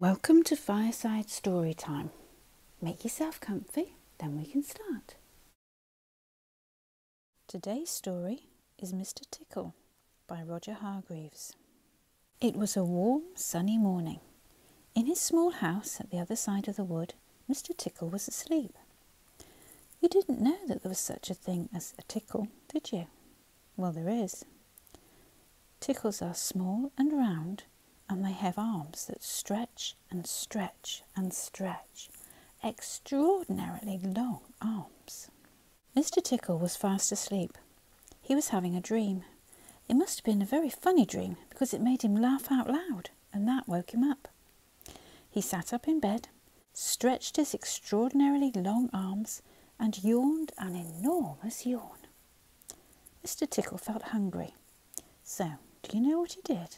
Welcome to Fireside Story Time. Make yourself comfy, then we can start. Today's story is Mr. Tickle by Roger Hargreaves. It was a warm, sunny morning. In his small house at the other side of the wood, Mr. Tickle was asleep. You didn't know that there was such a thing as a tickle, did you? Well, there is. Tickles are small and round, and they have arms that stretch and stretch and stretch. Extraordinarily long arms. Mr. Tickle was fast asleep. He was having a dream. It must have been a very funny dream because it made him laugh out loud, and that woke him up. He sat up in bed, stretched his extraordinarily long arms, and yawned an enormous yawn. Mr. Tickle felt hungry. So, do you know what he did?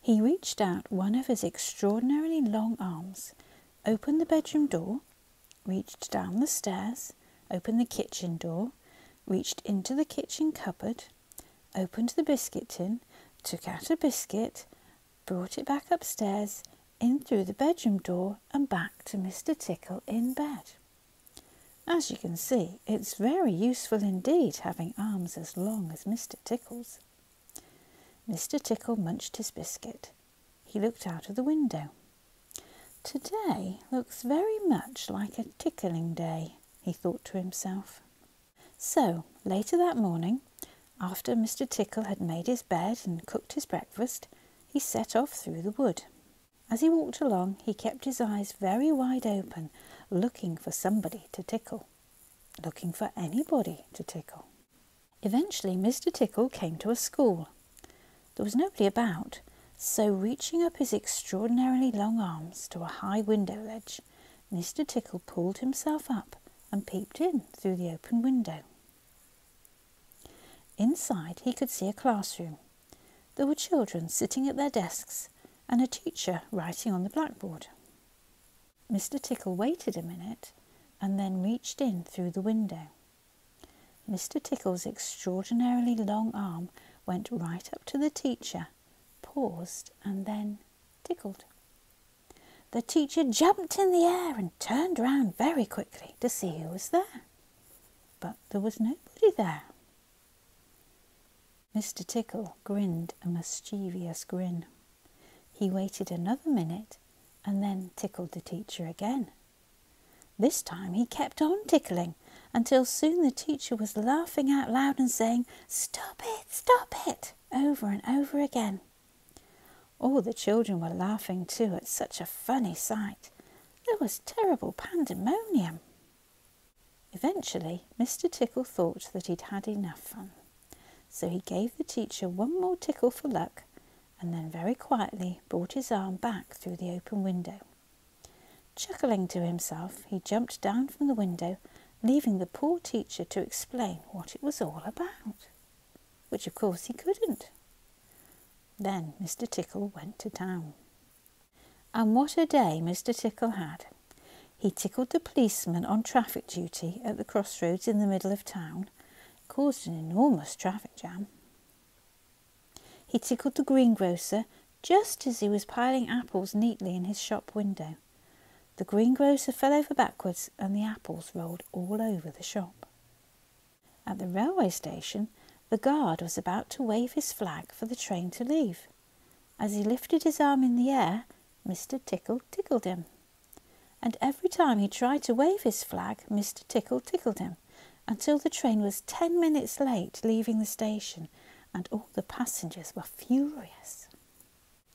He reached out one of his extraordinarily long arms, opened the bedroom door, reached down the stairs, opened the kitchen door, reached into the kitchen cupboard, opened the biscuit tin, took out a biscuit, brought it back upstairs, in through the bedroom door and back to Mr. Tickle in bed. As you can see, it's very useful indeed having arms as long as Mr. Tickle's. Mr. Tickle munched his biscuit. He looked out of the window. Today looks very much like a tickling day, he thought to himself. So, later that morning, after Mr. Tickle had made his bed and cooked his breakfast, he set off through the wood. As he walked along, he kept his eyes very wide open, looking for somebody to tickle, looking for anybody to tickle. Eventually, Mr. Tickle came to a school. There was nobody about, so reaching up his extraordinarily long arms to a high window ledge, Mr. Tickle pulled himself up and peeped in through the open window. Inside he could see a classroom. There were children sitting at their desks and a teacher writing on the blackboard. Mr. Tickle waited a minute and then reached in through the window. Mr. Tickle's extraordinarily long arm went right up to the teacher, paused, and then tickled. The teacher jumped in the air and turned round very quickly to see who was there. But there was nobody there. Mr. Tickle grinned a mischievous grin. He waited another minute and then tickled the teacher again. This time he kept on tickling until soon the teacher was laughing out loud and saying, "Stop it," over and over again. All the children were laughing too at such a funny sight. There was terrible pandemonium. Eventually, Mr. Tickle thought that he'd had enough fun. So he gave the teacher one more tickle for luck and then very quietly brought his arm back through the open window. Chuckling to himself, he jumped down from the window, leaving the poor teacher to explain what it was all about, which of course he couldn't. Then Mr. Tickle went to town. And what a day Mr. Tickle had. He tickled the policeman on traffic duty at the crossroads in the middle of town, caused an enormous traffic jam. He tickled the greengrocer just as he was piling apples neatly in his shop window. The greengrocer fell over backwards and the apples rolled all over the shop. At the railway station, the guard was about to wave his flag for the train to leave. As he lifted his arm in the air, Mr. Tickle tickled him. And every time he tried to wave his flag, Mr. Tickle tickled him, until the train was 10 minutes late leaving the station, and all the passengers were furious.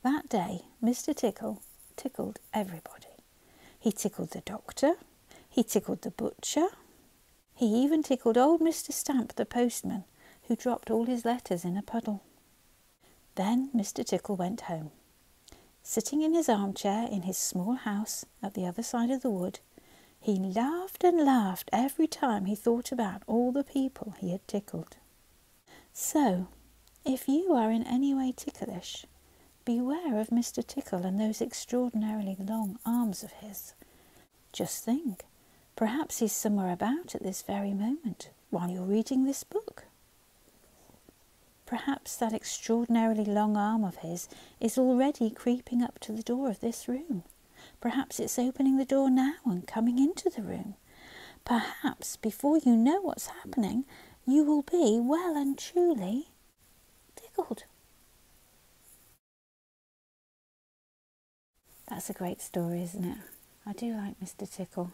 That day, Mr. Tickle tickled everybody. He tickled the doctor, he tickled the butcher, he even tickled old Mr. Stamp the postman, who dropped all his letters in a puddle. Then Mr. Tickle went home. Sitting in his armchair in his small house at the other side of the wood, he laughed and laughed every time he thought about all the people he had tickled. So, if you are in any way ticklish, beware of Mr. Tickle and those extraordinarily long arms of his. Just think, perhaps he's somewhere about at this very moment while you're reading this book. Perhaps that extraordinarily long arm of his is already creeping up to the door of this room. Perhaps it's opening the door now and coming into the room. Perhaps before you know what's happening, you will be well and truly tickled. That's a great story, isn't it? I do like Mr. Tickle.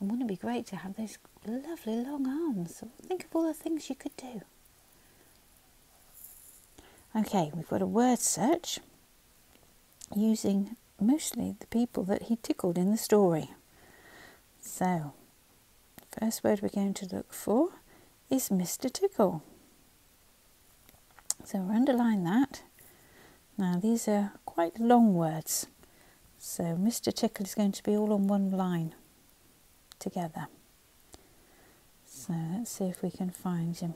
And wouldn't it be great to have those lovely long arms? Think of all the things you could do. Okay, we've got a word search using mostly the people that he tickled in the story. So, the first word we're going to look for is Mr. Tickle. So we'll underline that. Now these are quite long words. So Mr. Tickle is going to be all on one line together. So let's see if we can find him.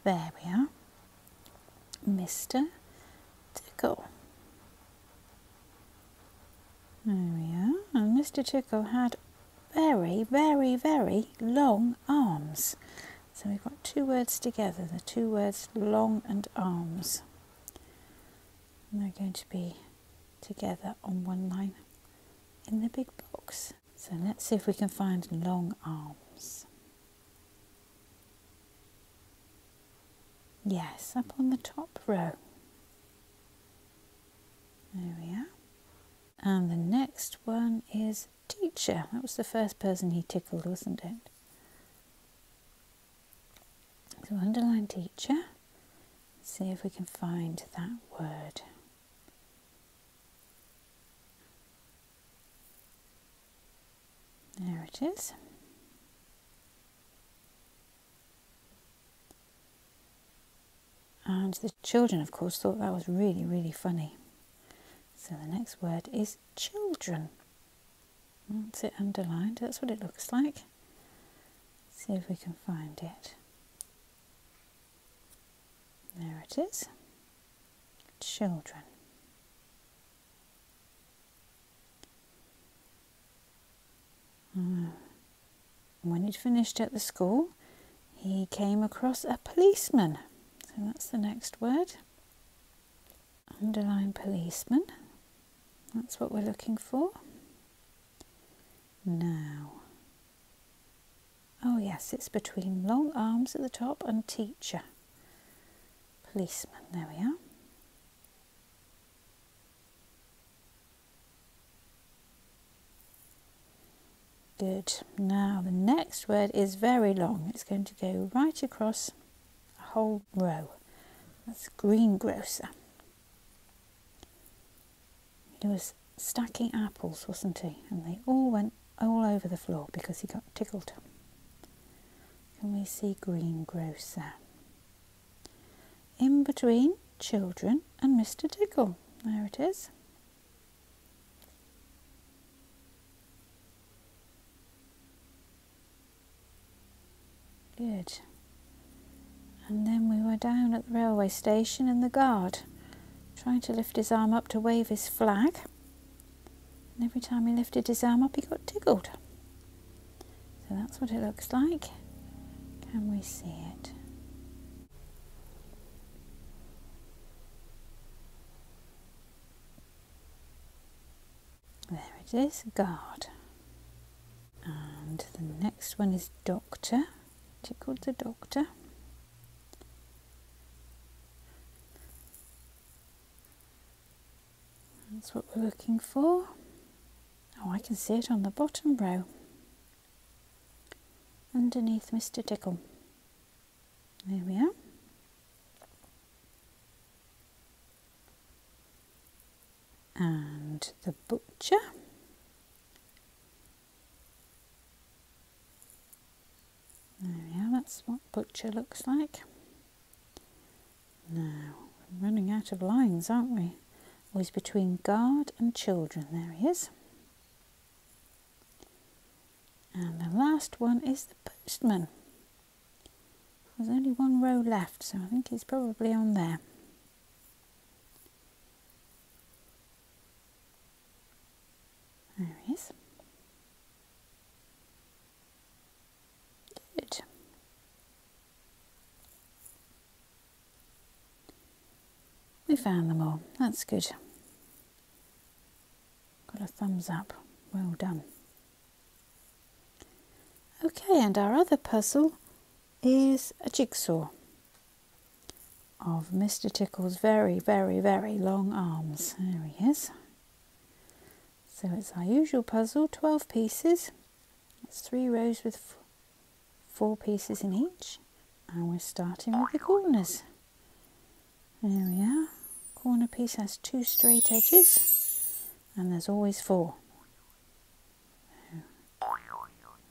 There we are. Mr. Tickle. There we are. And Mr. Tickle had very, very, very long arms. So we've got two words together, the two words long and arms. And they're going to be together on one line in the big box. So let's see if we can find long arms. Yes, up on the top row. There we are. And the next one is teacher. That was the first person he tickled, wasn't it? So underline teacher. See if we can find that word. There it is. And the children, of course, thought that was really, really funny. So the next word is children. That's it underlined. That's what it looks like. See if we can find it. There it is. Children. When he'd finished at the school, he came across a policeman. So that's the next word. Underline policeman. That's what we're looking for. Now. Oh yes, it's between long arms at the top and teacher. Policeman, there we are. Good. Now the next word is very long. It's going to go right across a whole row. That's greengrocer. He was stacking apples, wasn't he? And they all went all over the floor because he got tickled. Can we see greengrocer? In between children and Mr. Tickle. There it is. Good. And then we were down at the railway station and the guard trying to lift his arm up to wave his flag. And every time he lifted his arm up, he got tickled. So that's what it looks like. Can we see it? There it is, guard. And the next one is doctor. Tickled the doctor. That's what we're looking for. Oh, I can see it on the bottom row. Underneath Mr. Tickle. There we are. And the butcher. There we are, that's what butcher looks like. Now, we're running out of lines, aren't we? Always between guard and children. There he is. And the last one is the postman. There's only one row left, so I think he's probably on there. There he is. Good. We found them all. That's good. Got a thumbs up. Well done. Okay, and our other puzzle is a jigsaw of Mr. Tickle's very, very, very long arms. There he is. So it's our usual puzzle, 12 pieces. It's 3 rows with 4 pieces in each. And we're starting with the corners. There we are. Corner piece has 2 straight edges, and there's always 4.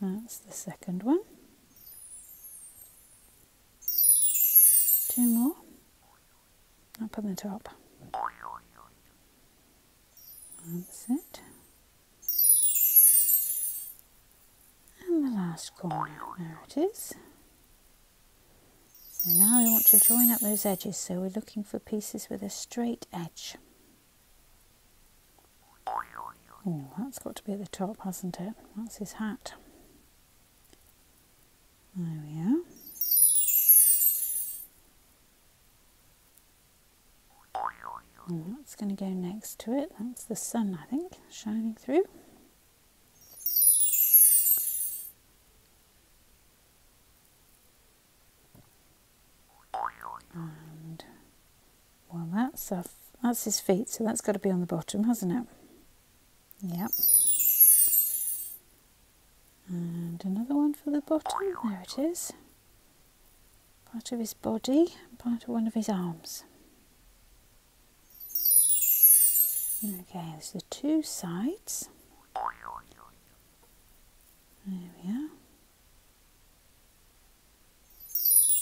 That's the second one. 2 more up on the top. That's it. And the last corner. There it is. So now we want to join up those edges, so we're looking for pieces with a straight edge. Oh, that's got to be at the top, hasn't it? That's his hat. There we are. And that's going to go next to it. That's the sun, I think, shining through. And, well, that's his feet, so that's got to be on the bottom, hasn't it? Yep. And another one for the bottom. There it is. Part of his body and part of one of his arms. Okay, there's the 2 sides. There we are.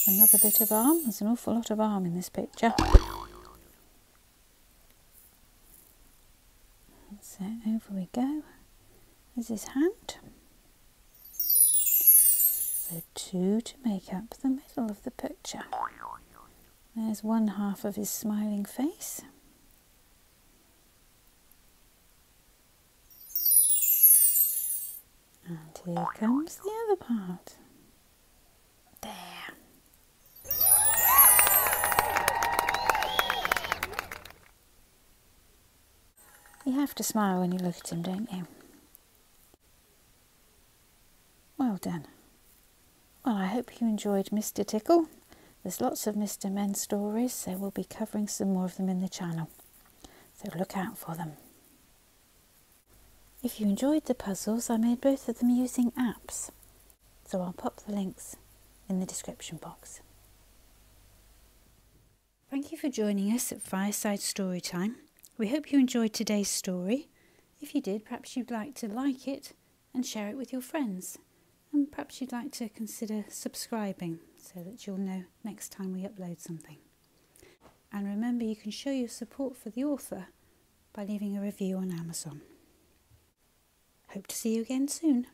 Another bit of arm. There's an awful lot of arm in this picture. That's it. Over we go. There's his hand. So 2 to make up the middle of the picture. There's one half of his smiling face. And here comes the other part. There. You have to smile when you look at him, don't you? Well done. Well, I hope you enjoyed Mr. Tickle. There's lots of Mr. Men stories, so we'll be covering some more of them in the channel. So look out for them. If you enjoyed the puzzles, I made both of them using apps. So I'll pop the links in the description box. Thank you for joining us at Fireside Storytime. We hope you enjoyed today's story. If you did, perhaps you'd like to like it and share it with your friends. And perhaps you'd like to consider subscribing so that you'll know next time we upload something. And remember, you can show your support for the author by leaving a review on Amazon. Hope to see you again soon.